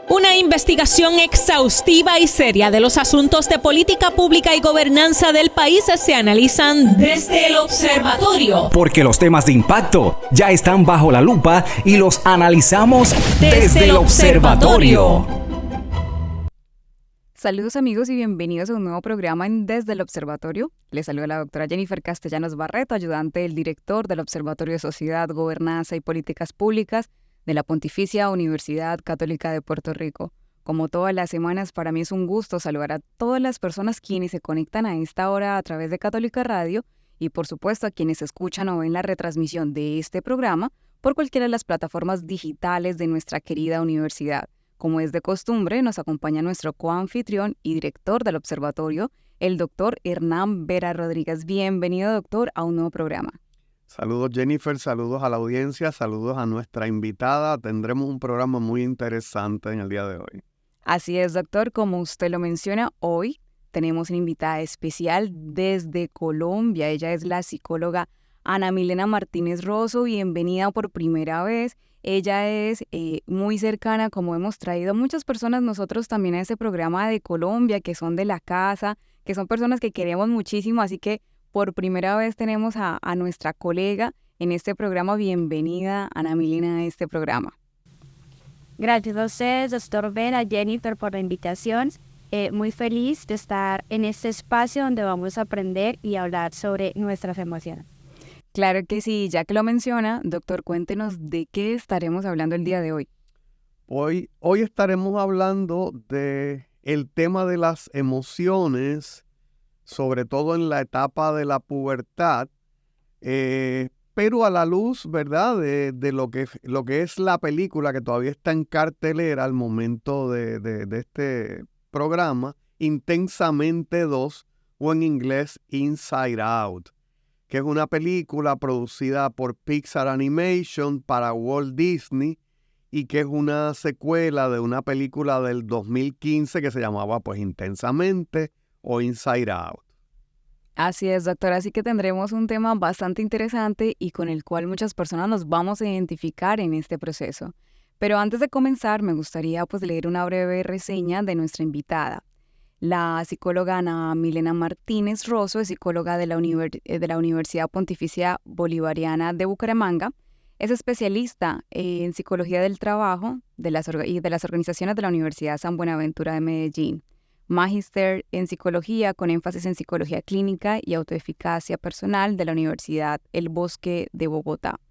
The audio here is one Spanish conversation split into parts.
Una investigación exhaustiva y seria de los asuntos de política pública y gobernanza del país se analizan desde el observatorio. Porque los temas de impacto ya están bajo la lupa y los analizamos desde el observatorio. Saludos amigos y bienvenidos a un nuevo programa en Desde el Observatorio. Les saluda la doctora Jennifer Castellanos Barreto, ayudante del director del Observatorio de Sociedad, Gobernanza y Políticas Públicas de la Pontificia Universidad Católica de Puerto Rico. Como todas las semanas, para mí es un gusto saludar a todas las personas quienes se conectan a esta hora a través de Católica Radio y por supuesto a quienes escuchan o ven la retransmisión de este programa por cualquiera de las plataformas digitales de nuestra querida universidad. Como es de costumbre, nos acompaña nuestro coanfitrión y director del observatorio, el doctor Hernán Vera Rodríguez. Bienvenido, doctor, a un nuevo programa. Saludos Jennifer, saludos a la audiencia, saludos a nuestra invitada. Tendremos un programa muy interesante en el día de hoy. Así es, doctor, como usted lo menciona, hoy tenemos una invitada especial desde Colombia. Ella es la psicóloga Ana Milena Martínez Rosso. Bienvenida por primera vez. Ella es muy cercana, como hemos traído muchas personas nosotros también a este programa de Colombia, que son de la casa, que son personas que queremos muchísimo, así que por primera vez tenemos a nuestra colega en este programa. Bienvenida, Ana Milena, a este programa. Gracias a ustedes, doctor Vera, Jennifer, por la invitación. Muy feliz de estar en este espacio donde vamos a aprender y hablar sobre nuestras emociones. Claro que sí, ya que lo menciona, doctor, cuéntenos de qué estaremos hablando el día de hoy. Hoy estaremos hablando de el tema de las emociones, sobre todo en la etapa de la pubertad, pero a la luz, ¿verdad?, de lo que es la película que todavía está en cartelera al momento de este programa, Intensamente 2, o en inglés Inside Out, que es una película producida por Pixar Animation para Walt Disney y que es una secuela de una película del 2015 que se llamaba pues Intensamente o Inside Out. Así es, doctor, así que tendremos un tema bastante interesante y con el cual muchas personas nos vamos a identificar en este proceso. Pero antes de comenzar, me gustaría pues leer una breve reseña de nuestra invitada. La psicóloga Ana Milena Martínez Rosso es psicóloga de la Universidad Pontificia Bolivariana de Bucaramanga. Es especialista en psicología del trabajo y de las organizaciones de la Universidad San Buenaventura de Medellín. Magíster en psicología con énfasis en psicología clínica y autoeficacia personal de la Universidad El Bosque de Bogotá.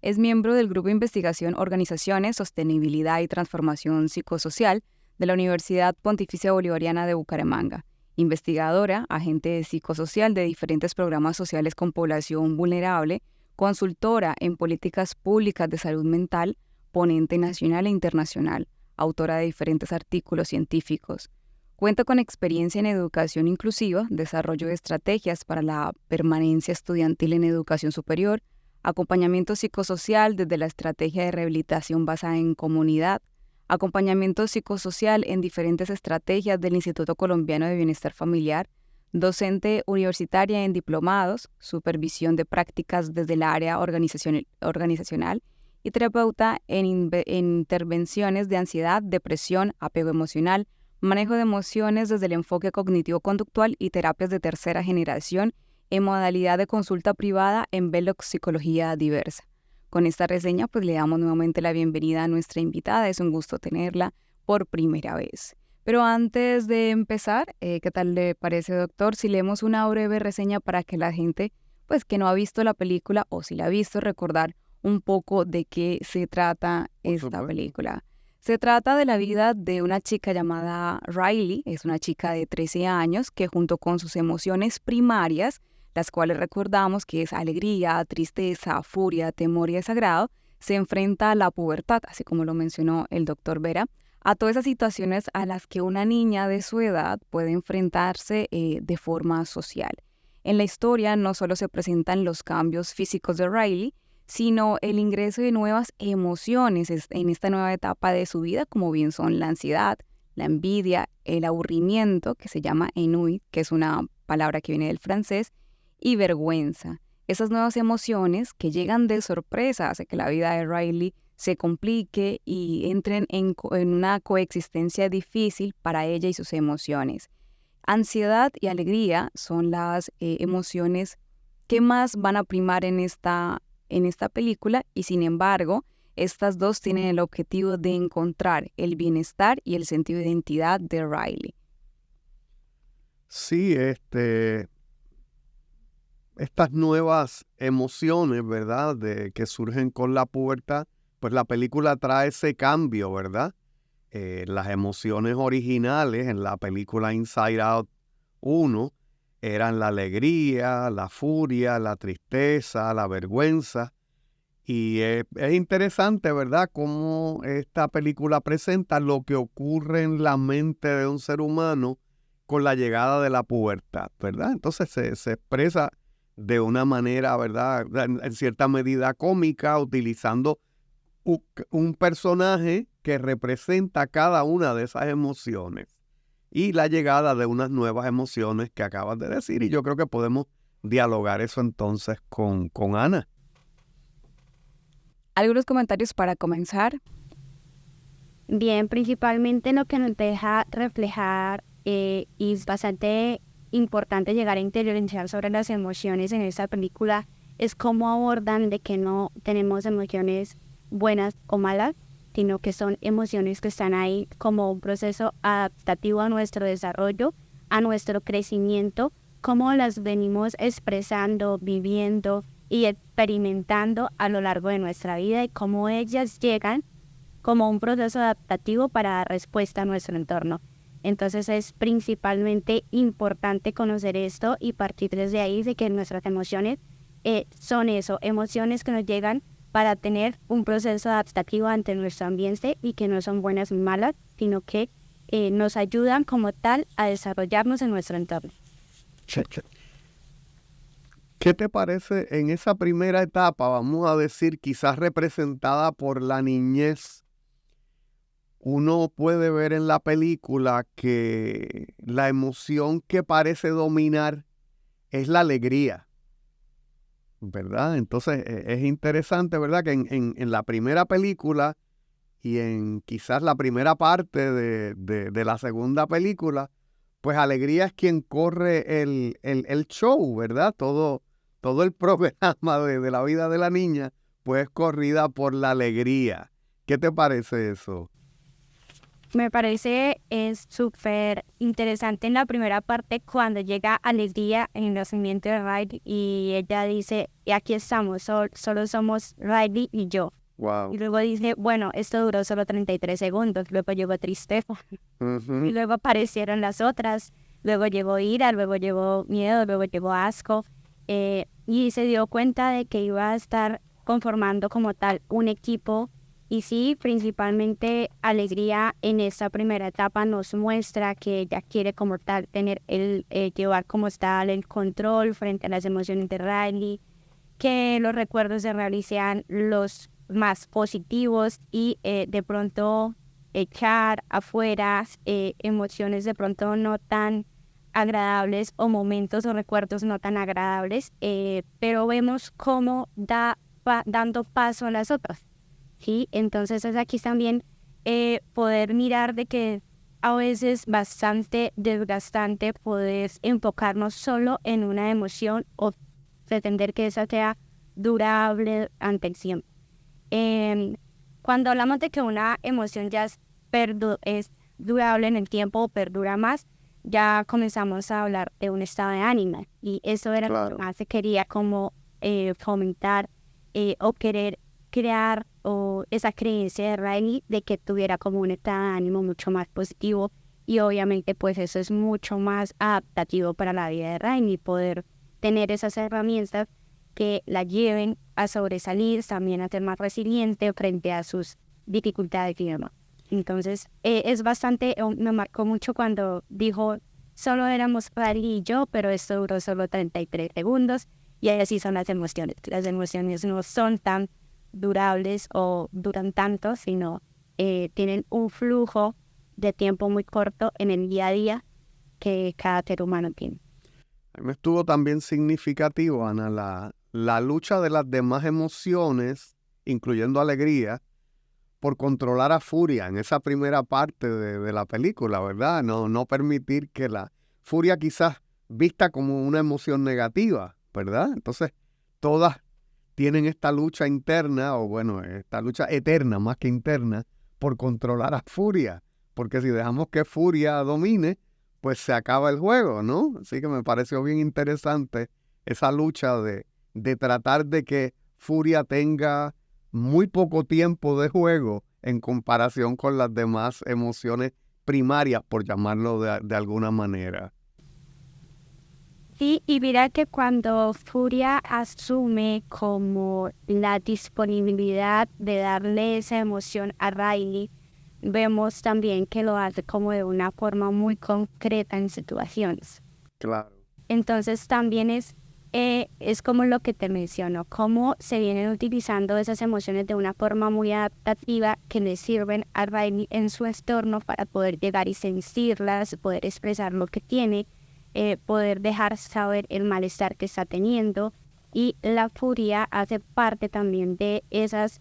Es miembro del Grupo de Investigación Organizaciones, Sostenibilidad y Transformación Psicosocial de la Universidad Pontificia Bolivariana de Bucaramanga, investigadora, agente psicosocial de diferentes programas sociales con población vulnerable, consultora en políticas públicas de salud mental, ponente nacional e internacional, autora de diferentes artículos científicos. Cuenta con experiencia en educación inclusiva, desarrollo de estrategias para la permanencia estudiantil en educación superior, acompañamiento psicosocial desde la estrategia de rehabilitación basada en comunidad, acompañamiento psicosocial en diferentes estrategias del Instituto Colombiano de Bienestar Familiar, docente universitaria en diplomados, supervisión de prácticas desde el área organizacional y terapeuta en intervenciones de ansiedad, depresión, apego emocional, manejo de emociones desde el enfoque cognitivo-conductual y terapias de tercera generación en modalidad de consulta privada en Velox Psicología Diversa. Con esta reseña, pues le damos nuevamente la bienvenida a nuestra invitada. Es un gusto tenerla por primera vez. Pero antes de empezar, ¿qué tal le parece, doctor? Si leemos una breve reseña para que la gente, pues que no ha visto la película o si la ha visto, recordar un poco de qué se trata esta película. Se trata de la vida de una chica llamada Riley. Es una chica de 13 años que junto con sus emociones primarias, las cuales recordamos que es alegría, tristeza, furia, temor y desagrado, se enfrenta a la pubertad, así como lo mencionó el doctor Vera, a todas esas situaciones a las que una niña de su edad puede enfrentarse de forma social. En la historia no solo se presentan los cambios físicos de Riley, sino el ingreso de nuevas emociones en esta nueva etapa de su vida, como bien son la ansiedad, la envidia, el aburrimiento, que se llama ennui, que es una palabra que viene del francés, y vergüenza. Esas nuevas emociones que llegan de sorpresa hace que la vida de Riley se complique y entren en una coexistencia difícil para ella y sus emociones. Ansiedad y alegría son las emociones que más van a primar en esta película, y sin embargo, estas dos tienen el objetivo de encontrar el bienestar y el sentido de identidad de Riley. Sí, estas nuevas emociones, ¿verdad?, que surgen con la pubertad, pues la película trae ese cambio, ¿verdad? Las emociones originales en la película Inside Out 1 eran la alegría, la furia, la tristeza, la vergüenza. Y es interesante, ¿verdad?, cómo esta película presenta lo que ocurre en la mente de un ser humano con la llegada de la pubertad, ¿verdad? Entonces se expresa de una manera, ¿verdad?, en cierta medida cómica, utilizando un personaje que representa cada una de esas emociones y la llegada de unas nuevas emociones que acabas de decir. Y yo creo que podemos dialogar eso entonces con Ana. ¿Algunos comentarios para comenzar? Bien, principalmente lo que nos deja reflejar y es bastante importante llegar a interiorizar sobre las emociones en esta película es cómo abordan de que no tenemos emociones buenas o malas, sino que son emociones que están ahí como un proceso adaptativo a nuestro desarrollo, a nuestro crecimiento, cómo las venimos expresando, viviendo y experimentando a lo largo de nuestra vida y cómo ellas llegan como un proceso adaptativo para dar respuesta a nuestro entorno. Entonces es principalmente importante conocer esto y partir desde ahí de que nuestras emociones son eso, emociones que nos llegan para tener un proceso adaptativo ante nuestro ambiente y que no son buenas ni malas, sino que nos ayudan como tal a desarrollarnos en nuestro entorno. ¿Qué te parece en esa primera etapa, vamos a decir, quizás representada por la niñez? Uno puede ver en la película que la emoción que parece dominar es la alegría, ¿verdad? Entonces es interesante, ¿verdad?, que en la primera película y en quizás la primera parte de la segunda película, pues alegría es quien corre el show, ¿verdad? Todo el programa de la vida de la niña, pues corrida por la alegría. ¿Qué te parece eso? Me parece es súper interesante en la primera parte cuando llega Alegría en el nacimiento de Riley y ella dice, y aquí estamos, solo somos Riley y yo. Wow. Y luego dice, bueno, esto duró solo 33 segundos, luego llegó tristeza, y luego aparecieron las otras, luego llegó ira, luego llegó miedo, luego llegó asco, y se dio cuenta de que iba a estar conformando como tal un equipo. Y sí, principalmente Alegría en esta primera etapa nos muestra que ella quiere como tal tener llevar como tal el control frente a las emociones de Riley, que los recuerdos de Riley sean los más positivos y de pronto echar afuera emociones de pronto no tan agradables o momentos o recuerdos no tan agradables, pero vemos cómo dando paso a las otras. ¿Sí? Entonces es aquí también poder mirar de que a veces bastante desgastante poder enfocarnos solo en una emoción o pretender que esa sea durable ante el tiempo. Cuando hablamos de que una emoción ya es durable en el tiempo o perdura más, ya comenzamos a hablar de un estado de ánimo y eso era lo que más se quería como fomentar o querer crear o esa creencia de Riley de que tuviera como un estado de ánimo mucho más positivo y obviamente pues eso es mucho más adaptativo para la vida de Riley, poder tener esas herramientas que la lleven a sobresalir, también a ser más resiliente frente a sus dificultades y demás. Entonces es bastante, me marcó mucho cuando dijo solo éramos Riley y yo, pero esto duró solo 33 segundos y así son las emociones no son tan durables o duran tanto, sino tienen un flujo de tiempo muy corto en el día a día que cada ser humano tiene. A mí me estuvo también significativo, Ana, la lucha de las demás emociones, incluyendo alegría, por controlar a Furia en esa primera parte de la película, ¿verdad? No permitir que la furia quizás vista como una emoción negativa, ¿verdad? Entonces, todas tienen esta lucha interna, o bueno, esta lucha eterna más que interna, por controlar a Furia, porque si dejamos que Furia domine, pues se acaba el juego, ¿no? Así que me pareció bien interesante esa lucha de tratar de que Furia tenga muy poco tiempo de juego en comparación con las demás emociones primarias, por llamarlo de alguna manera. Sí, y mira que cuando Furia asume como la disponibilidad de darle esa emoción a Riley, vemos también que lo hace como de una forma muy concreta en situaciones. Claro. Entonces también es como lo que te menciono, cómo se vienen utilizando esas emociones de una forma muy adaptativa que le sirven a Riley en su entorno para poder llegar y sentirlas, poder expresar lo que tiene, poder dejar saber el malestar que está teniendo. Y la furia hace parte también de esas,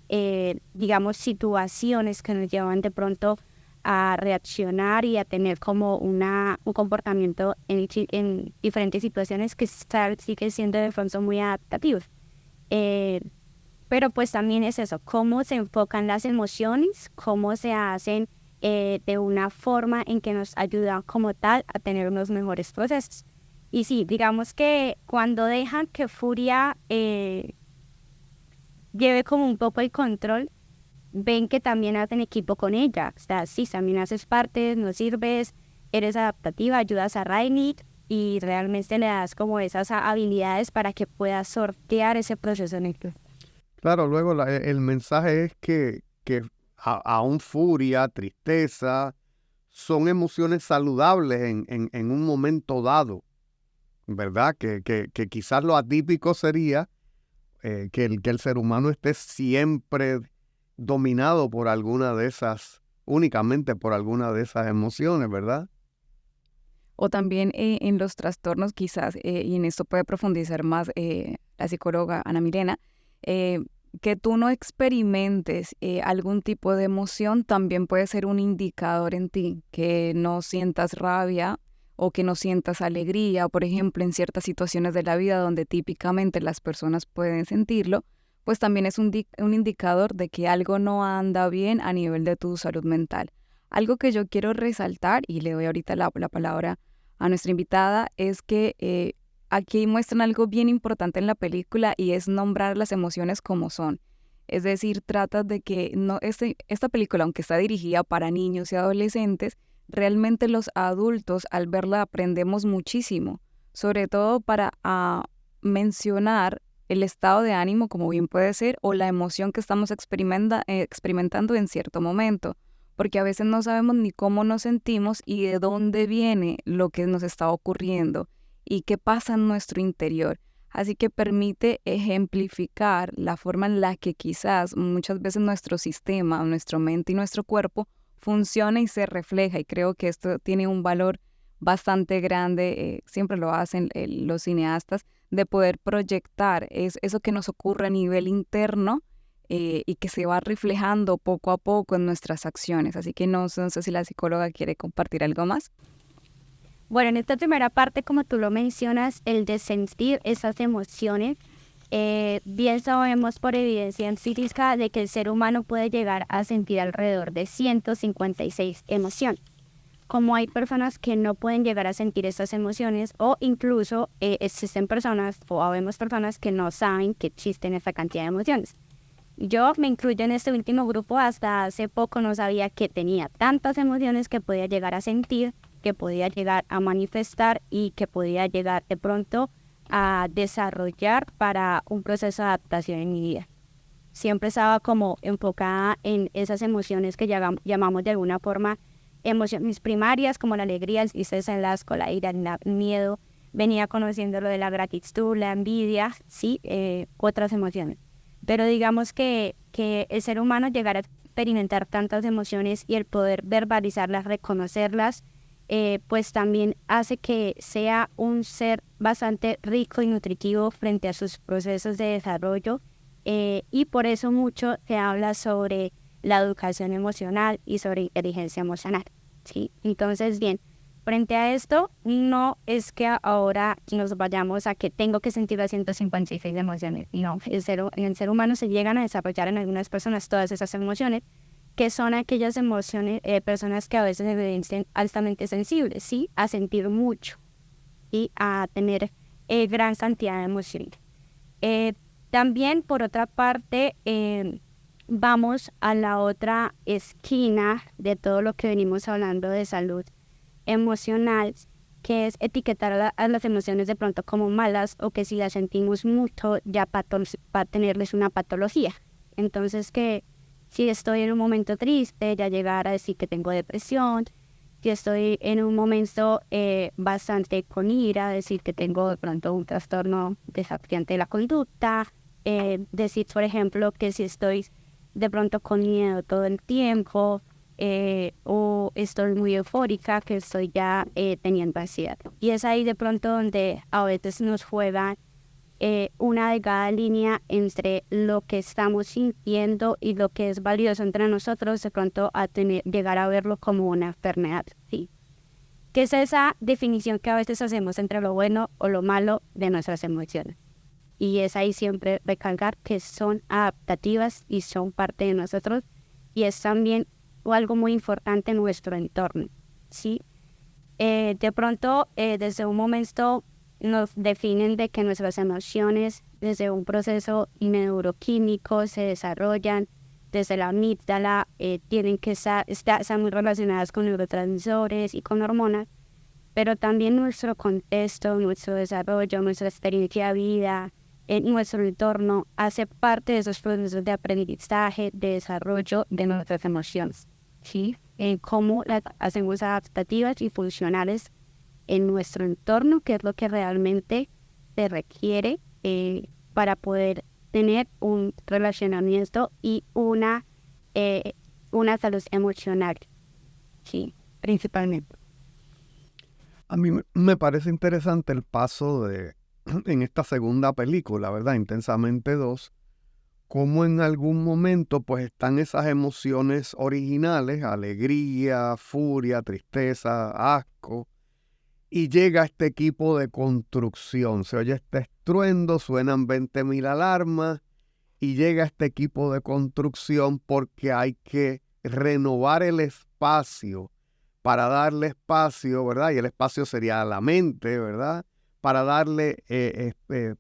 digamos, situaciones que nos llevan de pronto a reaccionar y a tener como un comportamiento en diferentes situaciones que sigue siendo de pronto muy adaptativos. Pero pues también es eso, cómo se enfocan las emociones, cómo se hacen de una forma en que nos ayudan como tal a tener unos mejores procesos. Y sí, digamos que cuando dejan que Furia lleve como un poco el control, ven que también hacen equipo con ella. O sea, sí, también haces parte, nos sirves, eres adaptativa, ayudas a Riley y realmente le das como esas habilidades para que pueda sortear ese proceso en el que... Claro, luego el mensaje es que aún furia, tristeza, son emociones saludables en un momento dado, ¿verdad? Que quizás lo atípico sería que el ser humano esté siempre dominado por alguna de esas, únicamente por alguna de esas emociones, ¿verdad? O también en los trastornos quizás, y en esto puede profundizar más la psicóloga Ana Milena, que tú no experimentes algún tipo de emoción también puede ser un indicador en ti, que no sientas rabia o que no sientas alegría, por ejemplo, en ciertas situaciones de la vida donde típicamente las personas pueden sentirlo, pues también es un indicador de que algo no anda bien a nivel de tu salud mental. Algo que yo quiero resaltar, y le doy ahorita la palabra a nuestra invitada, es que aquí muestran algo bien importante en la película y es nombrar las emociones como son. Es decir, trata de que esta película, aunque está dirigida para niños y adolescentes, realmente los adultos al verla aprendemos muchísimo, sobre todo para mencionar el estado de ánimo, como bien puede ser, o la emoción que estamos experimentando en cierto momento, porque a veces no sabemos ni cómo nos sentimos y de dónde viene lo que nos está ocurriendo y qué pasa en nuestro interior. Así que permite ejemplificar la forma en la que quizás muchas veces nuestro sistema, nuestra mente y nuestro cuerpo funciona y se refleja, y creo que esto tiene un valor bastante grande, siempre lo hacen los cineastas, de poder proyectar eso que nos ocurre a nivel interno y que se va reflejando poco a poco en nuestras acciones. Así que no sé si la psicóloga quiere compartir algo más. Bueno, en esta primera parte, como tú lo mencionas, el de sentir esas emociones, bien sabemos por evidencia empírica de que el ser humano puede llegar a sentir alrededor de 156 emociones. Como hay personas que no pueden llegar a sentir estas emociones, o incluso existen personas o habemos personas que no saben que existen esa cantidad de emociones. Yo me incluyo en este último grupo, hasta hace poco no sabía que tenía tantas emociones que podía llegar a sentir, que podía llegar a manifestar y que podía llegar de pronto a desarrollar para un proceso de adaptación en mi vida. Siempre estaba como enfocada en esas emociones que llamamos de alguna forma emociones primarias, como la alegría, el tristeza, el asco, la ira, el miedo. Venía conociendo lo de la gratitud, la envidia, sí, otras emociones. Pero digamos que el ser humano llegar a experimentar tantas emociones y el poder verbalizarlas, reconocerlas, pues también hace que sea un ser bastante rico y nutritivo frente a sus procesos de desarrollo, y por eso mucho se habla sobre la educación emocional y sobre inteligencia emocional, ¿sí? Entonces, bien, frente a esto, no es que ahora nos vayamos a que tengo que sentir las 156 emociones. No, en el ser humano se llegan a desarrollar en algunas personas todas esas emociones, que son aquellas emociones, personas que a veces se evidencian altamente sensibles, ¿sí? A sentir mucho y a tener gran cantidad de emociones. También, por otra parte, vamos a la otra esquina de todo lo que venimos hablando de salud emocional, que es etiquetar a las emociones de pronto como malas, o que si las sentimos mucho ya va a tenerles una patología. Entonces, que si estoy en un momento triste, ya llegar a decir que tengo depresión. Si estoy en un momento bastante con ira, decir que tengo de pronto un trastorno desafiante de la conducta. Decir, por ejemplo, que si estoy de pronto con miedo todo el tiempo, o estoy muy eufórica, que estoy ya teniendo ansiedad. Y es ahí de pronto donde a veces nos juega una delgada línea entre lo que estamos sintiendo y lo que es valioso entre nosotros, de pronto a llegar a verlo como una enfermedad, ¿sí? Que es esa definición que a veces hacemos entre lo bueno o lo malo de nuestras emociones. Y es ahí siempre recalcar que son adaptativas y son parte de nosotros, y es también algo muy importante en nuestro entorno, ¿sí? De pronto, desde un momento nos definen de que nuestras emociones, desde un proceso neuroquímico, se desarrollan desde la amígdala, tienen que estar muy relacionadas con neurotransmisores y con hormonas, pero también nuestro contexto, nuestro desarrollo, nuestra experiencia de vida, nuestro entorno, hace parte de esos procesos de aprendizaje, de desarrollo de nuestras emociones, ¿sí? En cómo las hacemos adaptativas y funcionales en nuestro entorno, que es lo que realmente se requiere para poder tener un relacionamiento y una salud emocional, sí, principalmente. A mí me parece interesante el paso en esta segunda película, ¿verdad? Intensamente 2, cómo en algún momento pues están esas emociones originales, alegría, furia, tristeza, asco, y llega este equipo de construcción. Se oye este estruendo, suenan 20.000 alarmas, y llega este equipo de construcción porque hay que renovar el espacio para darle espacio, ¿verdad? Y el espacio sería la mente, ¿verdad? Para darle,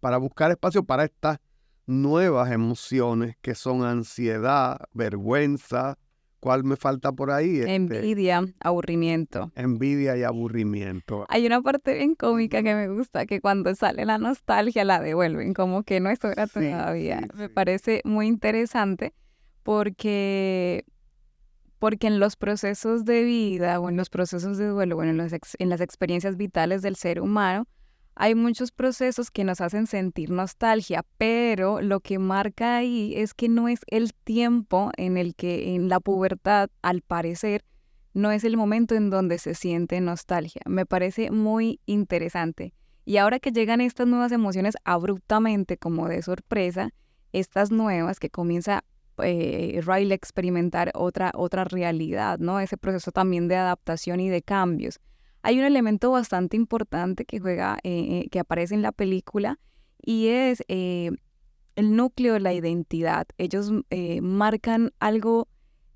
para buscar espacio para estas nuevas emociones que son ansiedad, vergüenza. ¿Cuál me falta por ahí? Envidia, aburrimiento. Envidia y aburrimiento. Hay una parte bien cómica que me gusta, que cuando sale la nostalgia la devuelven, como que no es hora todavía. Sí. Me parece muy interesante porque en los procesos de vida o en los procesos de duelo, bueno, en las experiencias vitales del ser humano, hay muchos procesos que nos hacen sentir nostalgia, pero lo que marca ahí es que no es el tiempo en el que en la pubertad, al parecer, no es el momento en donde se siente nostalgia. Me parece muy interesante. Y ahora que llegan estas nuevas emociones abruptamente, como de sorpresa, estas nuevas que comienza Riley a experimentar otra realidad, ¿no? Ese proceso también de adaptación y de cambios. Hay un elemento bastante importante que juega, que aparece en la película, y es el núcleo de la identidad. Ellos marcan algo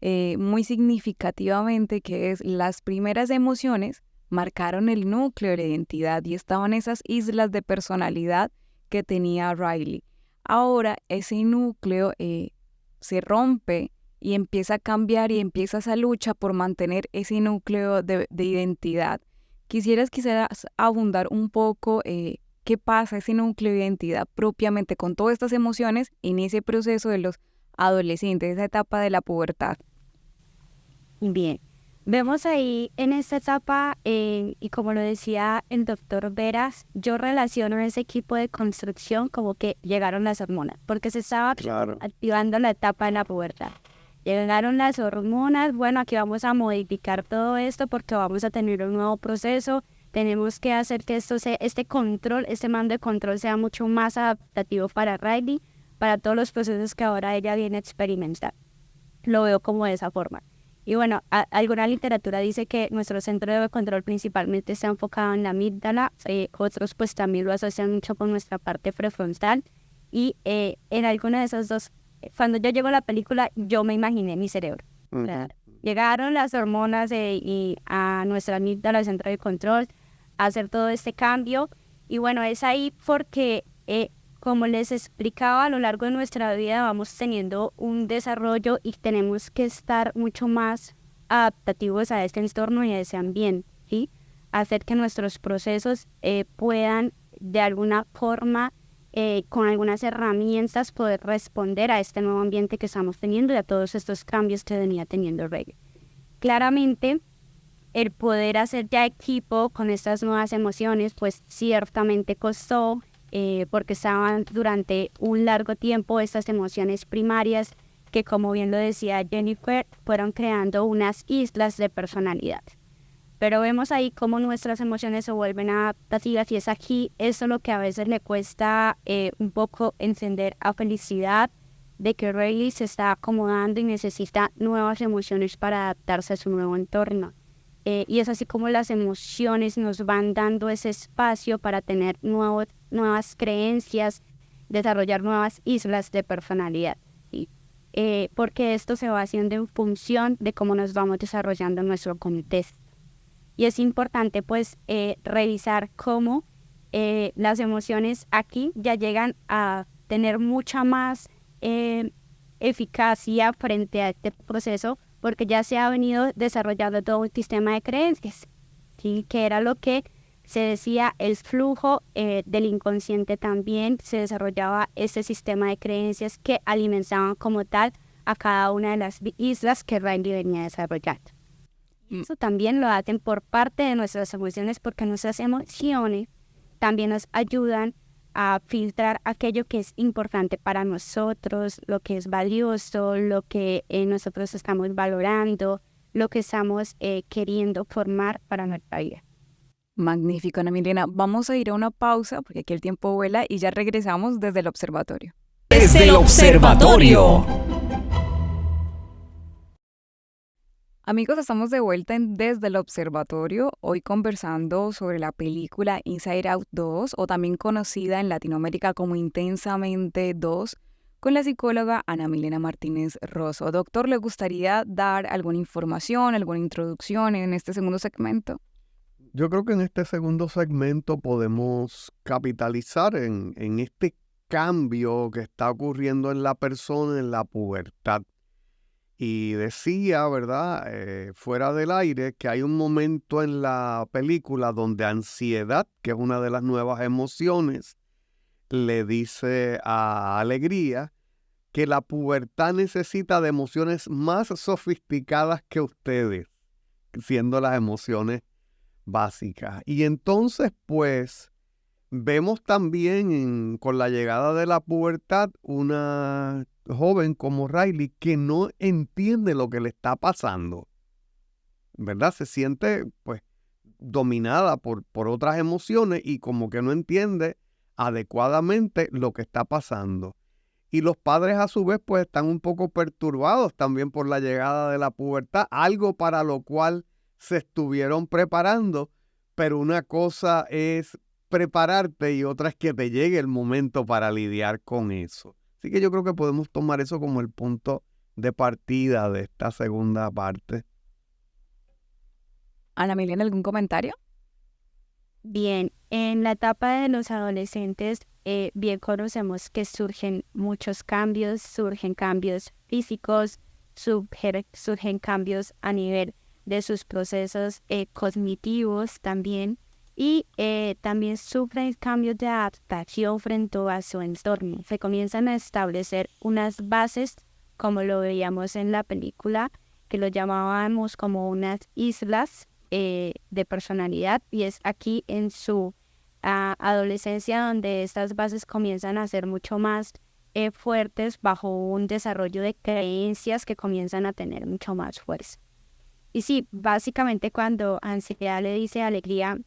muy significativamente, que es las primeras emociones marcaron el núcleo de la identidad y estaban esas islas de personalidad que tenía Riley. Ahora ese núcleo se rompe y empieza a cambiar y empieza esa lucha por mantener ese núcleo de identidad. Quisieras abundar un poco qué pasa ese núcleo de identidad propiamente con todas estas emociones en ese proceso de los adolescentes, esa etapa de la pubertad. Bien, vemos ahí en esta etapa, y como lo decía el doctor Veras, yo relaciono ese equipo de construcción como que llegaron las hormonas, porque se estaba activando la etapa de la pubertad. Llegaron las hormonas, bueno, aquí vamos a modificar todo esto porque vamos a tener un nuevo proceso, tenemos que hacer que este mando de control sea mucho más adaptativo para Riley, para todos los procesos que ahora ella viene a experimentar. lo veo como de esa forma. Y bueno, alguna literatura dice que nuestro centro de control principalmente está enfocado en la amígdala, otros pues también lo asocian mucho con nuestra parte prefrontal, y en alguna de esas dos, cuando yo llego a la película, yo me imaginé mi cerebro. O sea, llegaron las hormonas y a nuestra amígdala, el centro de control, a hacer todo este cambio, y bueno, es ahí porque como les explicaba, a lo largo de nuestra vida vamos teniendo un desarrollo y tenemos que estar mucho más adaptativos a este entorno y a ese ambiente, ¿sí? Hacer que nuestros procesos puedan de alguna forma, con algunas herramientas, poder responder a este nuevo ambiente que estamos teniendo y a todos estos cambios que venía teniendo Riley. Claramente, el poder hacer ya equipo con estas nuevas emociones, pues ciertamente costó, porque estaban durante un largo tiempo estas emociones primarias que, como bien lo decía Jennifer, fueron creando unas islas de personalidad. Pero vemos ahí cómo nuestras emociones se vuelven adaptativas, y es aquí eso lo que a veces le cuesta un poco encender a Felicidad, de que Riley se está acomodando y necesita nuevas emociones para adaptarse a su nuevo entorno. Y es así como las emociones nos van dando ese espacio para tener nuevas creencias, desarrollar nuevas islas de personalidad, ¿sí? Porque esto se va haciendo en función de cómo nos vamos desarrollando en nuestro contexto. Y es importante pues revisar cómo las emociones aquí ya llegan a tener mucha más eficacia frente a este proceso, porque ya se ha venido desarrollando todo un sistema de creencias, ¿sí? Que era lo que se decía el flujo del inconsciente. También se desarrollaba este sistema de creencias que alimentaban como tal a cada una de las islas que Riley venía desarrollando. Eso también lo hacen por parte de nuestras emociones, porque nuestras emociones también nos ayudan a filtrar aquello que es importante para nosotros, lo que es valioso, lo que nosotros estamos valorando, lo que estamos queriendo formar para nuestra vida. Magnífico, Ana Milena. Vamos a ir a una pausa porque aquí el tiempo vuela y ya regresamos desde el observatorio. Desde el observatorio. Amigos, estamos de vuelta Desde el Observatorio, hoy conversando sobre la película Inside Out 2, o también conocida en Latinoamérica como Intensamente 2, con la psicóloga Ana Milena Martínez Rosso. Doctor, ¿le gustaría dar alguna información, alguna introducción en este segundo segmento? Yo creo que en este segundo segmento podemos capitalizar en este cambio que está ocurriendo en la persona en la pubertad. Y decía, ¿verdad?, fuera del aire, que hay un momento en la película donde ansiedad, que es una de las nuevas emociones, le dice a Alegría que la pubertad necesita de emociones más sofisticadas que ustedes, siendo las emociones básicas. Y entonces, pues, vemos también con la llegada de la pubertad una joven como Riley que no entiende lo que le está pasando, ¿verdad? Se siente pues dominada por otras emociones y como que no entiende adecuadamente lo que está pasando. Y los padres a su vez pues están un poco perturbados también por la llegada de la pubertad, algo para lo cual se estuvieron preparando, pero una cosa es prepararte y otra es que te llegue el momento para lidiar con eso. Así que yo creo que podemos tomar eso como el punto de partida de esta segunda parte. Ana Milena, ¿algún comentario? Bien, en la etapa de los adolescentes, bien conocemos que surgen muchos cambios, surgen cambios físicos, surgen cambios a nivel de sus procesos cognitivos también, y también sufren cambios de adaptación frente a su entorno. Se comienzan a establecer unas bases, como lo veíamos en la película, que lo llamábamos como unas islas de personalidad, y es aquí en su adolescencia donde estas bases comienzan a ser mucho más fuertes, bajo un desarrollo de creencias que comienzan a tener mucho más fuerza. Y sí, básicamente cuando ansiedad le dice a Alegría,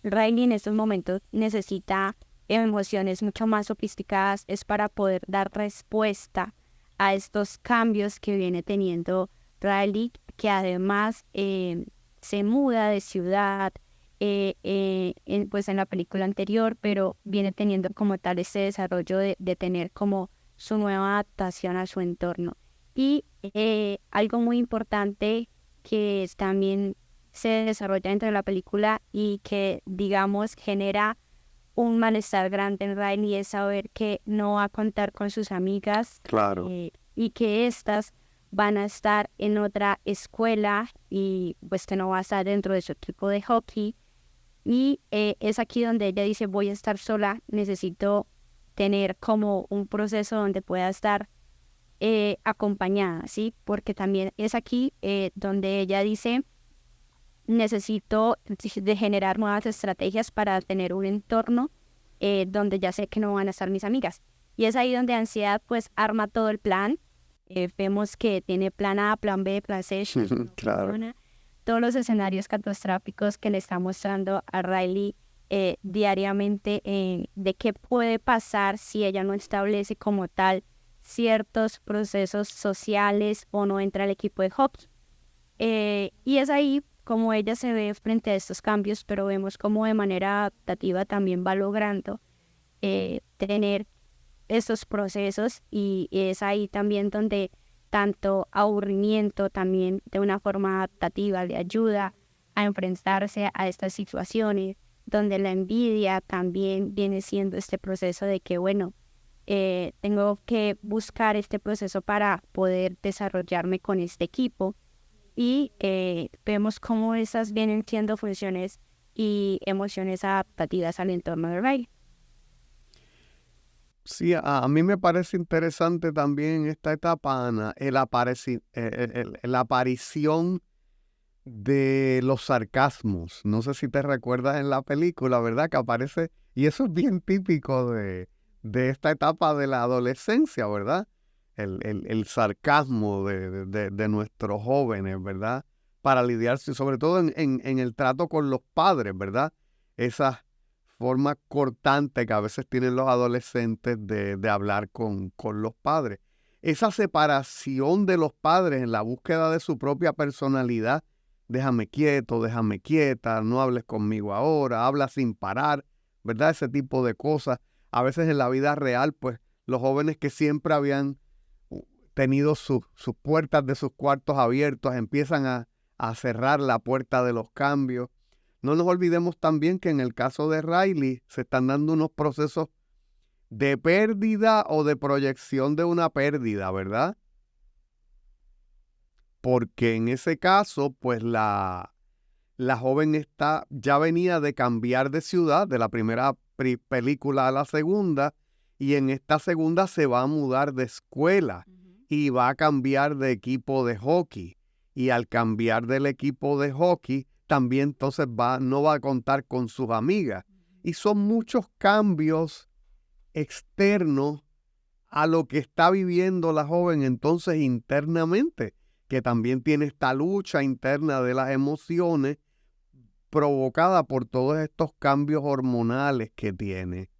Riley en estos momentos necesita emociones mucho más sofisticadas, es para poder dar respuesta a estos cambios que viene teniendo Riley, que además se muda de ciudad, pues en la película anterior, pero viene teniendo como tal ese desarrollo de tener como su nueva adaptación a su entorno. Y algo muy importante que también se desarrolla dentro de la película y que, digamos, genera un malestar grande en Riley es saber que no va a contar con sus amigas. Claro. Y que estas van a estar en otra escuela y pues que no va a estar dentro de su equipo de hockey. Y es aquí donde ella dice, voy a estar sola, necesito tener como un proceso donde pueda estar acompañada, ¿sí? Porque también es aquí donde ella dice, necesito de generar nuevas estrategias para tener un entorno donde ya sé que no van a estar mis amigas. Y es ahí donde ansiedad pues arma todo el plan. Vemos que tiene plan A, plan B, plan C, claro. Todos los escenarios catastróficos que le está mostrando a Riley diariamente de qué puede pasar si ella no establece como tal ciertos procesos sociales o no entra al equipo de hockey. Y es ahí como ella se ve frente a estos cambios, pero vemos como de manera adaptativa también va logrando tener estos procesos, y es ahí también donde tanto aburrimiento también de una forma adaptativa le ayuda a enfrentarse a estas situaciones, donde la envidia también viene siendo este proceso de que, bueno, tengo que buscar este proceso para poder desarrollarme con este equipo, y vemos cómo esas vienen siendo funciones y emociones adaptativas al entorno de Riley. Sí, a mí me parece interesante también en esta etapa, Ana, la aparición de los sarcasmos. No sé si te recuerdas en la película, ¿verdad? Que aparece, y eso es bien típico de esta etapa de la adolescencia, ¿verdad? El sarcasmo de nuestros jóvenes, ¿verdad? Para lidiarse, sobre todo en el trato con los padres, ¿verdad? Esas forma cortante que a veces tienen los adolescentes de hablar con los padres. Esa separación de los padres en la búsqueda de su propia personalidad, déjame quieto, déjame quieta, no hables conmigo ahora, habla sin parar, ¿verdad? Ese tipo de cosas. A veces en la vida real, pues los jóvenes que siempre habían tenido sus puertas de sus cuartos abiertos empiezan a cerrar la puerta de los cambios. No nos olvidemos también que en el caso de Riley se están dando unos procesos de pérdida o de proyección de una pérdida, ¿verdad? Porque en ese caso, pues la joven ya venía de cambiar de ciudad, de la primera película a la segunda, y en esta segunda se va a mudar de escuela y va a cambiar de equipo de hockey. Y al cambiar del equipo de hockey, también entonces no va a contar con sus amigas. Y son muchos cambios externos a lo que está viviendo la joven entonces internamente, que también tiene esta lucha interna de las emociones provocada por todos estos cambios hormonales que tiene.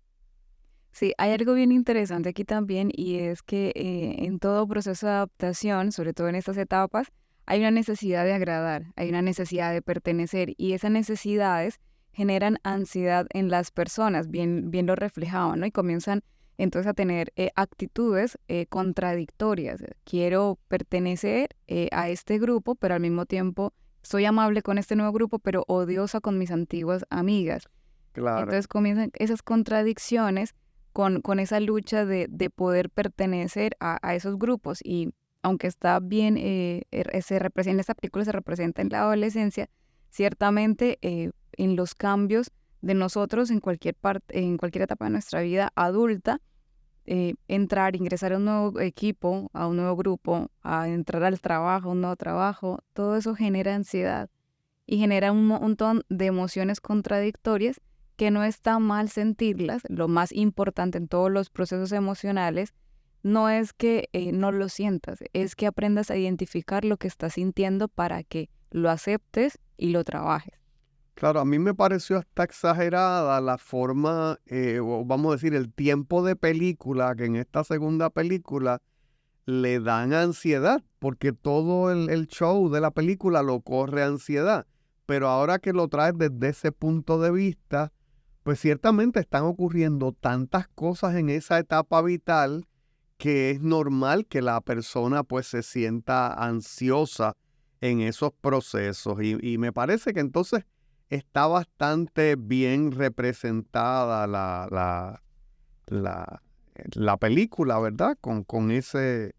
Sí, hay algo bien interesante aquí también, y es que en todo proceso de adaptación, sobre todo en estas etapas, hay una necesidad de agradar, hay una necesidad de pertenecer, y esas necesidades generan ansiedad en las personas, bien lo reflejaban, ¿no? Y comienzan entonces a tener actitudes contradictorias. Quiero pertenecer a este grupo, pero al mismo tiempo soy amable con este nuevo grupo, pero odiosa con mis antiguas amigas. Claro. Entonces comienzan esas contradicciones con esa lucha de poder pertenecer a esos grupos. Y aunque está bien, en esta película se representa en la adolescencia, ciertamente en los cambios de nosotros en cualquier etapa de nuestra vida adulta, ingresar a un nuevo equipo, a un nuevo grupo, a entrar al trabajo, un nuevo trabajo, todo eso genera ansiedad y genera un montón de emociones contradictorias que no está mal sentirlas. Lo más importante en todos los procesos emocionales no es que no lo sientas, es que aprendas a identificar lo que estás sintiendo para que lo aceptes y lo trabajes. Claro, a mí me pareció hasta exagerada la forma, o vamos a decir, el tiempo de película, que en esta segunda película le dan ansiedad, porque todo el show de la película lo corre ansiedad. Pero ahora que lo traes desde ese punto de vista, pues ciertamente están ocurriendo tantas cosas en esa etapa vital que es normal que la persona pues se sienta ansiosa en esos procesos. Y me parece que entonces está bastante bien representada la película, ¿verdad? Con ese...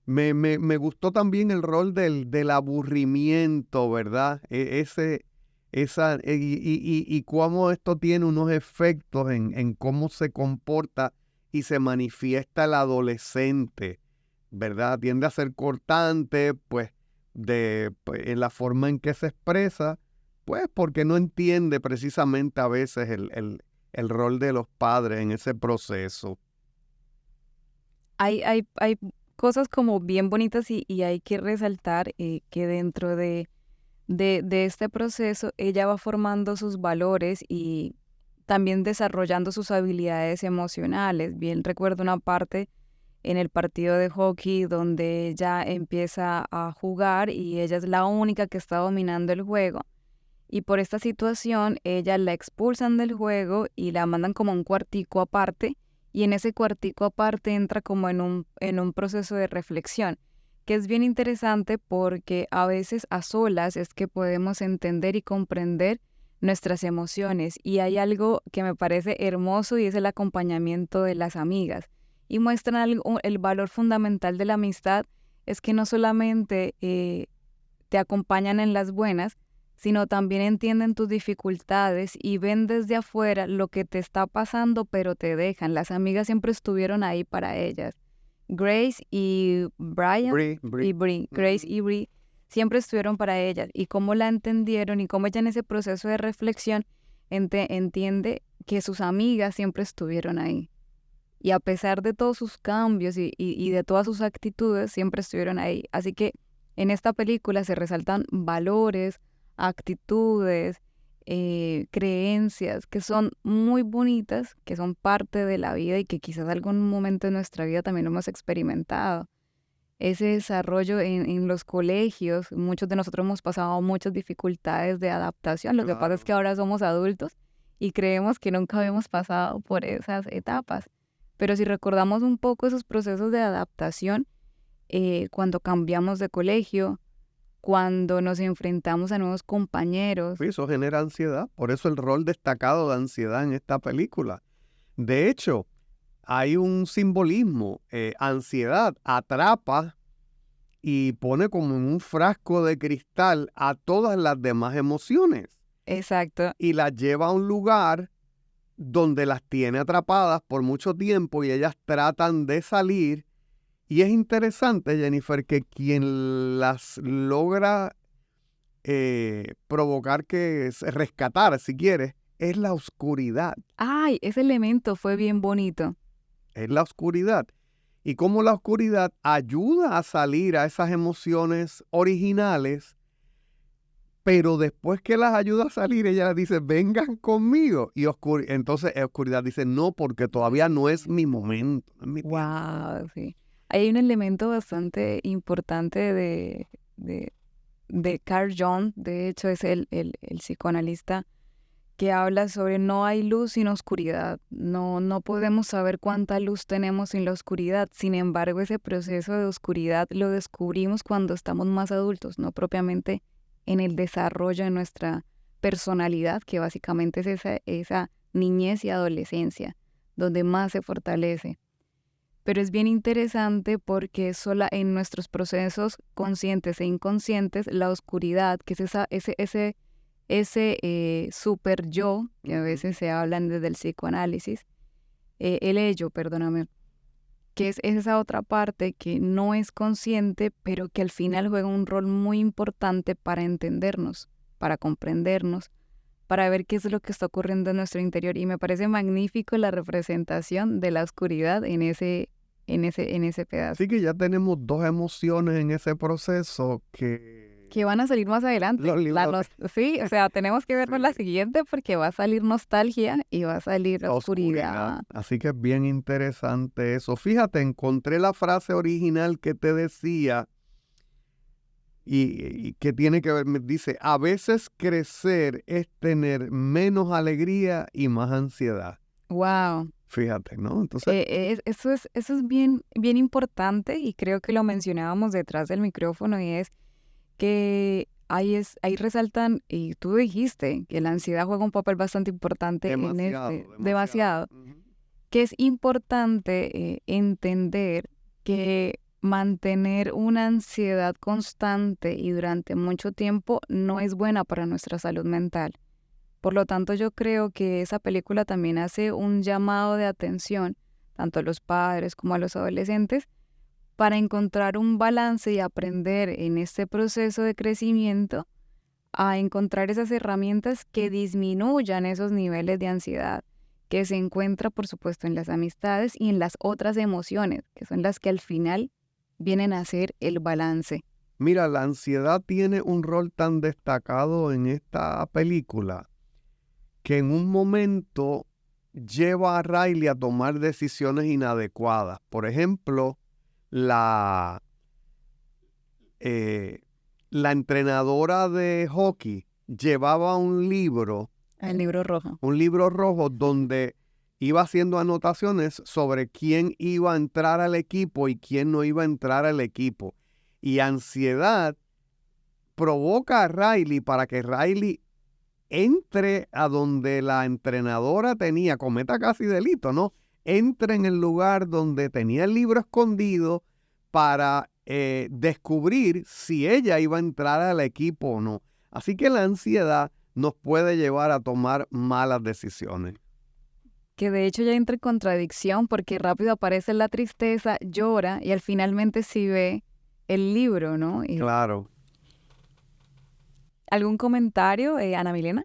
Me gustó también el rol del aburrimiento, ¿verdad? Y cómo esto tiene unos efectos en cómo se comporta y se manifiesta el adolescente, ¿verdad? Tiende a ser cortante, pues, en la forma en que se expresa, pues, porque no entiende precisamente a veces el rol de los padres en ese proceso. Hay cosas como bien bonitas y hay que resaltar que dentro de este proceso ella va formando sus valores y también desarrollando sus habilidades emocionales. Bien recuerdo una parte en el partido de hockey donde ella empieza a jugar y ella es la única que está dominando el juego. Y por esta situación ella la expulsan del juego y la mandan como a un cuartico aparte. Y en ese cuartico aparte entra como en un proceso de reflexión, que es bien interesante porque a veces a solas es que podemos entender y comprender nuestras emociones. Y hay algo que me parece hermoso y es el acompañamiento de las amigas. Y muestran el valor fundamental de la amistad, es que no solamente te acompañan en las buenas, sino también entienden tus dificultades y ven desde afuera lo que te está pasando, pero te dejan. Las amigas siempre estuvieron ahí para ellas. Grace y Brian y Bree, Grace y Bree siempre estuvieron para ellas. Y cómo la entendieron y cómo ella en ese proceso de reflexión entiende que sus amigas siempre estuvieron ahí. Y a pesar de todos sus cambios y de todas sus actitudes, siempre estuvieron ahí. Así que en esta película se resaltan valores, actitudes, creencias que son muy bonitas, que son parte de la vida y que quizás algún momento de nuestra vida también lo hemos experimentado. Ese desarrollo en los colegios, muchos de nosotros hemos pasado muchas dificultades de adaptación. Lo que pasa es que ahora somos adultos y creemos que nunca habíamos pasado por esas etapas. Pero si recordamos un poco esos procesos de adaptación, cuando cambiamos de colegio, cuando nos enfrentamos a nuevos compañeros. Sí, eso genera ansiedad, por eso el rol destacado de ansiedad en esta película. De hecho, hay un simbolismo, ansiedad atrapa y pone como en un frasco de cristal a todas las demás emociones. Exacto. Y las lleva a un lugar donde las tiene atrapadas por mucho tiempo y ellas tratan de salir. Y es interesante, Jennifer, que quien las logra provocar rescatar, si quieres, es la oscuridad. Ay, ese elemento fue bien bonito. Es la oscuridad. Y cómo la oscuridad ayuda a salir a esas emociones originales, pero después que las ayuda a salir, ella les dice, vengan conmigo. Y entonces oscuridad dice, no, porque todavía no es mi momento. No es mi tiempo. Wow, sí. Hay un elemento bastante importante de Carl Jung, de hecho es el psicoanalista, que habla sobre no hay luz sin oscuridad. No podemos saber cuánta luz tenemos sin la oscuridad. Sin embargo, ese proceso de oscuridad lo descubrimos cuando estamos más adultos, no propiamente en el desarrollo de nuestra personalidad, que básicamente es esa niñez y adolescencia, donde más se fortalece. Pero es bien interesante porque sola en nuestros procesos conscientes e inconscientes, la oscuridad, que es ese super yo, que a veces se hablan desde el psicoanálisis, el ello, perdóname, que es esa otra parte que no es consciente, pero que al final juega un rol muy importante para entendernos, para comprendernos, para ver qué es lo que está ocurriendo en nuestro interior. Y me parece magnífico la representación de la oscuridad en ese pedazo. Así que ya tenemos dos emociones en ese proceso que Que van a salir más adelante. Los libros. Sí, o sea, tenemos que vernos la siguiente porque va a salir nostalgia y va a salir La oscuridad. Así que es bien interesante eso. Fíjate, encontré la frase original que te decía y que tiene que ver, me dice, a veces crecer es tener menos alegría y más ansiedad. Wow. Fíjate, ¿no? Entonces, Eso es bien, bien importante y creo que lo mencionábamos detrás del micrófono y es que ahí resaltan, y tú dijiste que la ansiedad juega un papel bastante importante demasiado, Ujú. que es importante entender que mantener una ansiedad constante y durante mucho tiempo no es buena para nuestra salud mental. Por lo tanto, yo creo que esa película también hace un llamado de atención, tanto a los padres como a los adolescentes, para encontrar un balance y aprender en este proceso de crecimiento a encontrar esas herramientas que disminuyan esos niveles de ansiedad que se encuentra, por supuesto, en las amistades y en las otras emociones, que son las que al final vienen a ser el balance. Mira, la ansiedad tiene un rol tan destacado en esta película que en un momento lleva a Riley a tomar decisiones inadecuadas. Por ejemplo, la entrenadora de hockey llevaba un libro El libro rojo. donde iba haciendo anotaciones sobre quién iba a entrar al equipo y quién no iba a entrar al equipo. Y ansiedad provoca a Riley para que Riley entre a donde la entrenadora cometa casi delito, ¿no? Entre en el lugar donde tenía el libro escondido para descubrir si ella iba a entrar al equipo o no. Así que la ansiedad nos puede llevar a tomar malas decisiones. Que de hecho ya entra en contradicción porque rápido aparece la tristeza, llora y al finalmente sí ve el libro, ¿no? Claro. ¿Algún comentario, Ana Milena?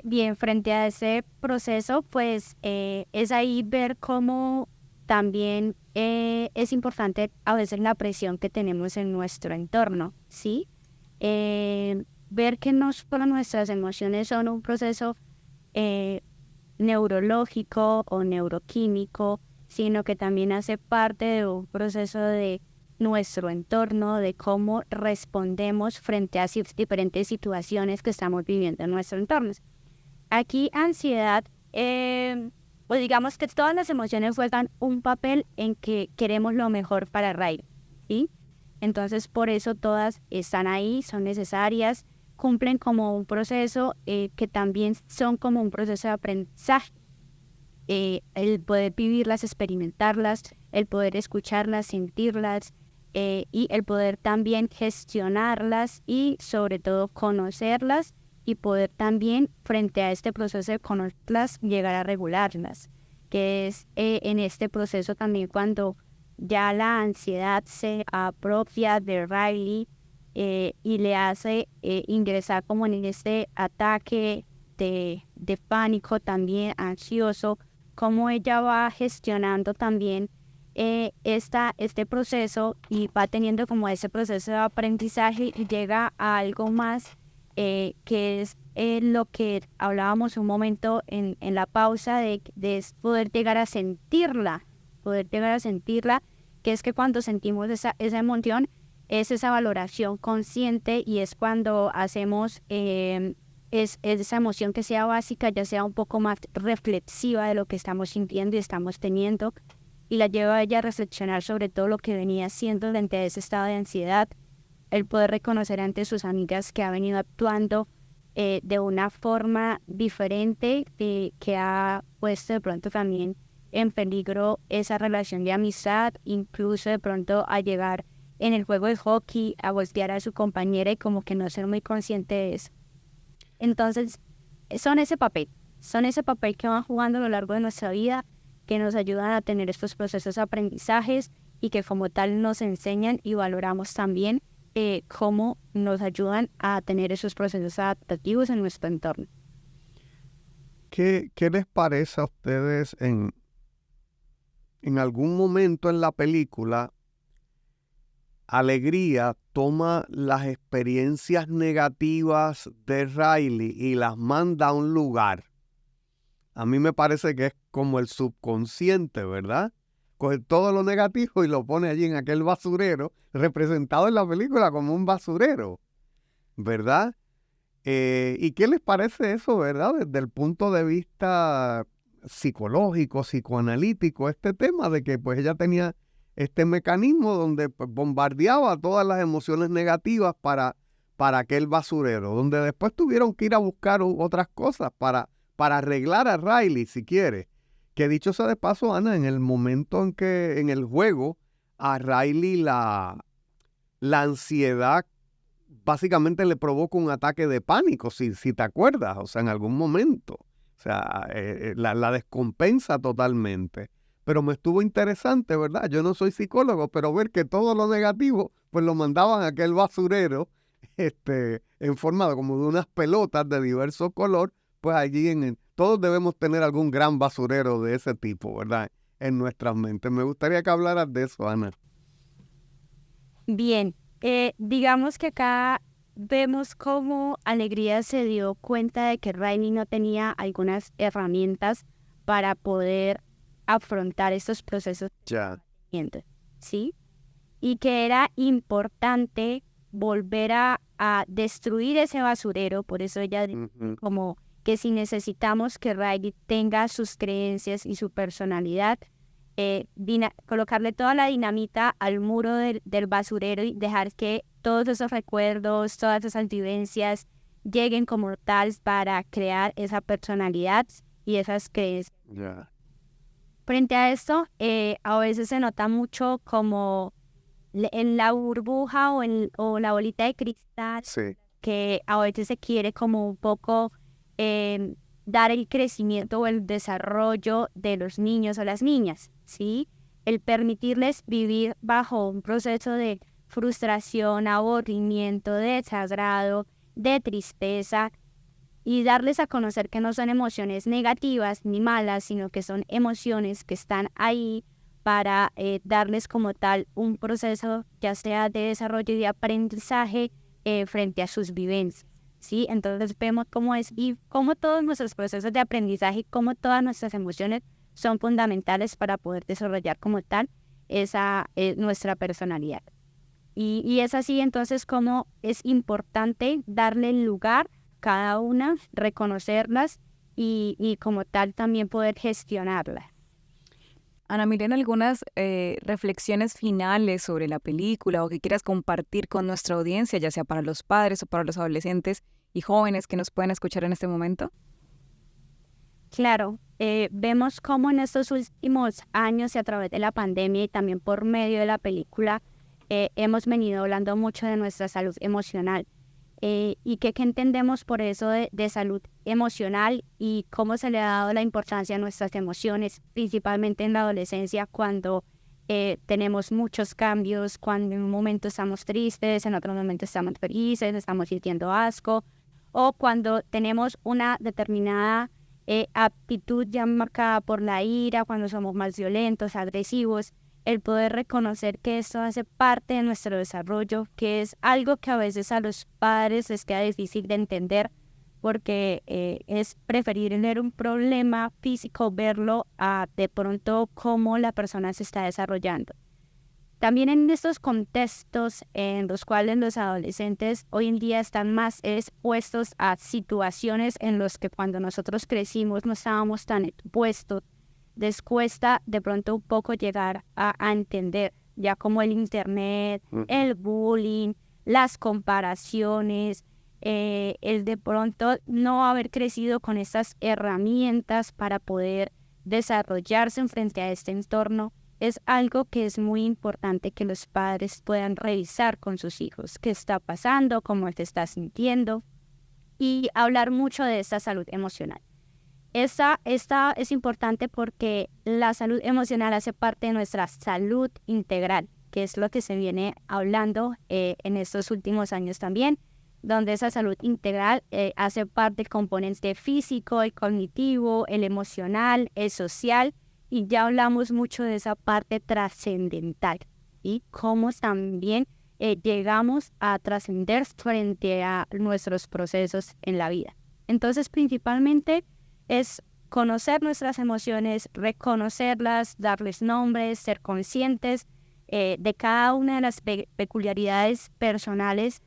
Bien, frente a ese proceso, pues es ahí ver cómo también es importante a veces la presión que tenemos en nuestro entorno, ¿sí? Ver que no solo nuestras emociones son un proceso neurológico o neuroquímico, sino que también hace parte de un proceso de nuestro entorno, de cómo respondemos frente a diferentes situaciones que estamos viviendo en nuestro entorno. Aquí ansiedad, pues digamos que todas las emociones juegan un papel en que queremos lo mejor para Riley, ¿sí? Entonces por eso todas están ahí, son necesarias, cumplen como un proceso que también son como un proceso de aprendizaje. El poder vivirlas, experimentarlas, el poder escucharlas, sentirlas, y el poder también gestionarlas y sobre todo conocerlas y poder también frente a este proceso de conocerlas llegar a regularlas, que es en este proceso también cuando ya la ansiedad se apropia de Riley y le hace ingresar como en este ataque de pánico también ansioso, como ella va gestionando también este proceso y va teniendo como ese proceso de aprendizaje y llega a algo más que es lo que hablábamos un momento en la pausa de poder llegar a sentirla, que es que cuando sentimos esa emoción es esa valoración consciente y es cuando hacemos es esa emoción que sea básica, ya sea un poco más reflexiva de lo que estamos sintiendo y estamos teniendo, y la lleva a ella a reflexionar sobre todo lo que venía haciendo frente a ese estado de ansiedad, el poder reconocer ante sus amigas que ha venido actuando de una forma diferente, que ha puesto de pronto también en peligro esa relación de amistad, incluso de pronto a llegar en el juego de hockey a voltear a su compañera y como que no ser muy consciente de eso. Entonces, son ese papel que van jugando a lo largo de nuestra vida, que nos ayudan a tener estos procesos de aprendizajes y que como tal nos enseñan y valoramos también cómo nos ayudan a tener esos procesos adaptativos en nuestro entorno. ¿Qué les parece a ustedes en algún momento en la película Alegría toma las experiencias negativas de Riley y las manda a un lugar. A mí me parece que es como el subconsciente, ¿verdad? Coge todo lo negativo y lo pone allí en aquel basurero, representado en la película como un basurero, ¿verdad? ¿Y qué les parece eso, verdad? Desde el punto de vista psicológico, psicoanalítico, este tema de que pues ella tenía este mecanismo donde pues, bombardeaba todas las emociones negativas para aquel basurero, donde después tuvieron que ir a buscar otras cosas para arreglar a Riley, si quiere. Que dicho sea de paso, Ana, en el momento en que en el juego a Riley la ansiedad básicamente le provoca un ataque de pánico, si te acuerdas, o sea, en algún momento. O sea, la descompensa totalmente. Pero me estuvo interesante, ¿verdad? Yo no soy psicólogo, pero ver que todo lo negativo, pues lo mandaban a aquel basurero, en forma como de unas pelotas de diverso color, pues allí todos debemos tener algún gran basurero de ese tipo, ¿verdad? En nuestras mentes. Me gustaría que hablaras de eso, Ana. Bien, digamos que acá vemos cómo Alegría se dio cuenta de que Riley no tenía algunas herramientas para poder afrontar estos procesos de tratamiento, ¿sí? Y que era importante volver a destruir ese basurero. Por eso ella dijo como que si necesitamos que Riley tenga sus creencias y su personalidad, colocarle toda la dinamita al muro del basurero y dejar que todos esos recuerdos, todas esas vivencias lleguen como tal para crear esa personalidad y esas creencias. Frente a esto, a veces se nota mucho como en la burbuja o la bolita de cristal, que a veces se quiere como un poco dar el crecimiento o el desarrollo de los niños o las niñas, ¿sí? El permitirles vivir bajo un proceso de frustración, aburrimiento, de desagrado, de tristeza, y darles a conocer que no son emociones negativas ni malas, sino que son emociones que están ahí para darles como tal un proceso ya sea de desarrollo y de aprendizaje frente a sus vivencias, ¿sí? Entonces vemos cómo es y cómo todos nuestros procesos de aprendizaje y cómo todas nuestras emociones son fundamentales para poder desarrollar como tal esa nuestra personalidad. Y es así entonces como es importante darle el lugar cada una, reconocerlas y como tal también poder gestionarlas. Ana Milena, algunas reflexiones finales sobre la película o que quieras compartir con nuestra audiencia, ya sea para los padres o para los adolescentes y jóvenes que nos pueden escuchar en este momento. Claro, vemos cómo en estos últimos años y a través de la pandemia y también por medio de la película hemos venido hablando mucho de nuestra salud emocional. Y qué entendemos por eso de salud emocional y cómo se le ha dado la importancia a nuestras emociones, principalmente en la adolescencia, cuando tenemos muchos cambios, cuando en un momento estamos tristes, en otro momento estamos felices, estamos sintiendo asco, o cuando tenemos una determinada aptitud ya marcada por la ira, cuando somos más violentos, agresivos. El poder reconocer que esto hace parte de nuestro desarrollo, que es algo que a veces a los padres les queda difícil de entender, porque es preferir ver un problema físico, verlo a de pronto cómo la persona se está desarrollando. También en estos contextos en los cuales los adolescentes hoy en día están más expuestos a situaciones en las que cuando nosotros crecimos no estábamos tan expuestos, les cuesta de pronto un poco llegar a entender, ya como el internet, el bullying, las comparaciones, el de pronto no haber crecido con estas herramientas para poder desarrollarse en frente a este entorno, es algo que es muy importante que los padres puedan revisar con sus hijos, qué está pasando, cómo te estás sintiendo, y hablar mucho de esta salud emocional. Esta es importante porque la salud emocional hace parte de nuestra salud integral, que es lo que se viene hablando en estos últimos años también, donde esa salud integral hace parte del componente físico, el cognitivo, el emocional, el social, y ya hablamos mucho de esa parte trascendental y cómo también llegamos a trascender frente a nuestros procesos en la vida. Entonces, principalmente es conocer nuestras emociones, reconocerlas, darles nombres, ser conscientes de cada una de las peculiaridades personales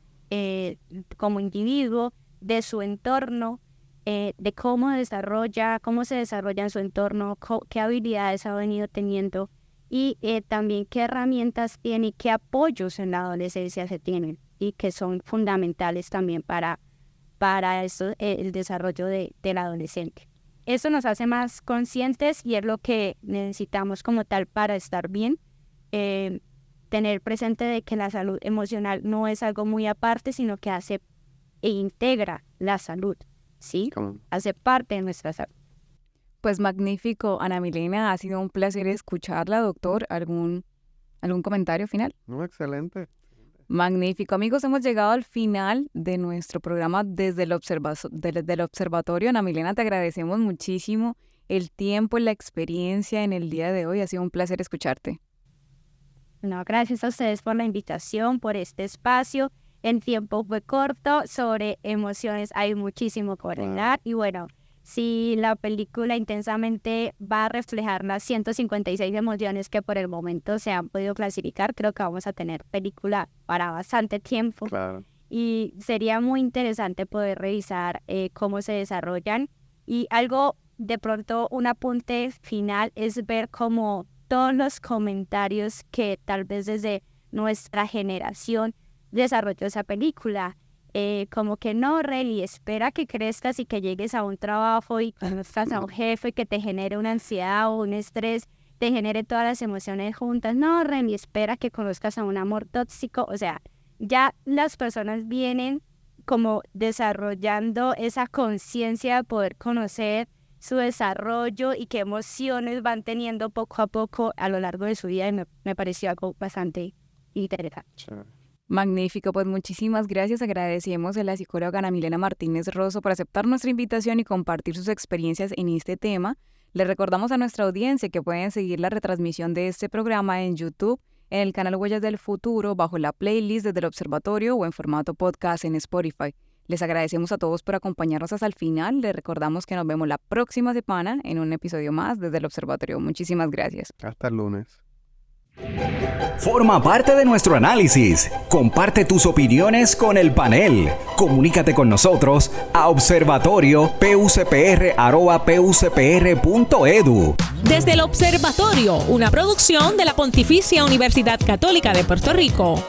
como individuo, de su entorno, de cómo se desarrolla en su entorno, qué habilidades ha venido teniendo y también qué herramientas tiene y qué apoyos en la adolescencia se tienen y que son fundamentales también para eso, el desarrollo del adolescente. Eso nos hace más conscientes y es lo que necesitamos como tal para estar bien. Tener presente de que la salud emocional no es algo muy aparte, sino que hace e integra la salud, ¿sí? Hace parte de nuestra salud. Pues magnífico, Ana Milena, ha sido un placer escucharla, doctor. ¿Algún comentario final? No, excelente. Magnífico. Amigos, hemos llegado al final de nuestro programa desde el observatorio. Ana Milena, te agradecemos muchísimo el tiempo y la experiencia en el día de hoy. Ha sido un placer escucharte. No, gracias a ustedes por la invitación, por este espacio. En tiempo fue corto, sobre emociones hay muchísimo por hablar. Y bueno, si la película Intensamente va a reflejar las 156 emociones que por el momento se han podido clasificar, creo que vamos a tener película para bastante tiempo. Claro. Y sería muy interesante poder revisar cómo se desarrollan. Y algo, de pronto, un apunte final es ver cómo todos los comentarios que tal vez desde nuestra generación desarrolló esa película, como que no, Reli, espera que crezcas y que llegues a un trabajo y conozcas a un jefe que te genere una ansiedad o un estrés, te genere todas las emociones juntas. No, Reli, espera que conozcas a un amor tóxico. O sea, ya las personas vienen como desarrollando esa conciencia de poder conocer su desarrollo y qué emociones van teniendo poco a poco a lo largo de su vida, y me pareció algo bastante interesante. Sure. Magnífico, pues muchísimas gracias. Agradecemos a la psicóloga Ana Milena Martínez Rosso por aceptar nuestra invitación y compartir sus experiencias en este tema. Les recordamos a nuestra audiencia que pueden seguir la retransmisión de este programa en YouTube, en el canal Huellas del Futuro, bajo la playlist desde el Observatorio o en formato podcast en Spotify. Les agradecemos a todos por acompañarnos hasta el final. Les recordamos que nos vemos la próxima semana en un episodio más desde el Observatorio. Muchísimas gracias. Hasta el lunes. Forma parte de nuestro análisis. Comparte tus opiniones con el panel. Comunícate con nosotros a observatoriopUCPR@pucpr.edu. Desde el Observatorio, una producción de la Pontificia Universidad Católica de Puerto Rico.